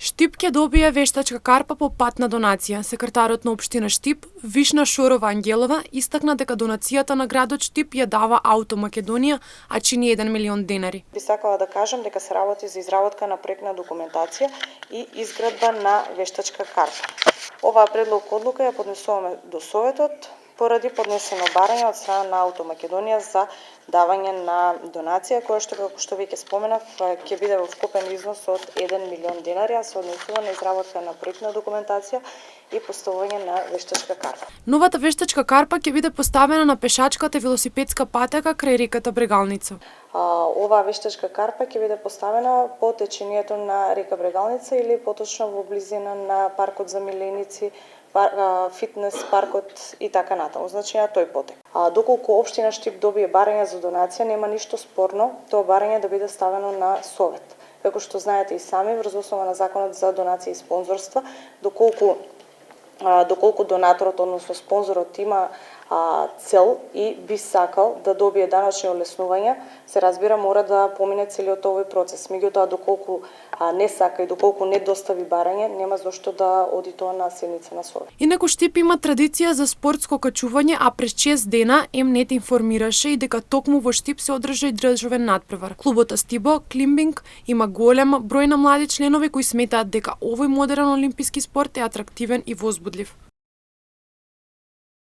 Штип ќе добие вештачка карпа по пат на донација. Секретарот на општина Штип, Вишна Шорова Ангелова, истакна дека донацијата на градот Штип ја дава Ауто Македонија, а чини 1 милион денари. Би сакала да кажам дека се работи за изработка на проектна документација и изградба на вештачка карпа. Оваа предлог одлука ја поднесуваме до Советот поради поднесено барање од страна на Ауто Македонија за давање на донација, која што, како што веќе споменав, ќе биде во вкупен износ од 1 милион денари, а се однесува на изработка на проектна документација и поставување на вештачка карпа. Новата вештачка карпа ќе биде поставена на пешачката и велосипедска патека крај реката Брегалница. Оваа вештачка карпа ќе биде поставена по течението на река Брегалница или поточно во близина на паркот за миленици, фитнес паркот и така натаму, значи на тој потек. Доколку општина Штип добие барање за донација, нема ништо спорно тоа барање да биде ставено на Совет. Како што знаете и сами, врз основа на законот за донација и спонзорства, доколку донаторот, односно спонзорот има цел и би сакал да добие даночни олеснувања, се разбира мора да помине целиот овој процес. Меѓутоа, доколку не сака и доколку не достави барање, нема зошто да оди тоа на седница на Совет. Инаку Штип има традиција за спортско качување, а през 6 дена М-нет информираше и дека токму во Штип се одржа и државен натпревар. Клубот Астибо Климбинг има голем број на млади членови кои сметаат дека овој модерен олимписки спорт е атрактивен и возбудлив.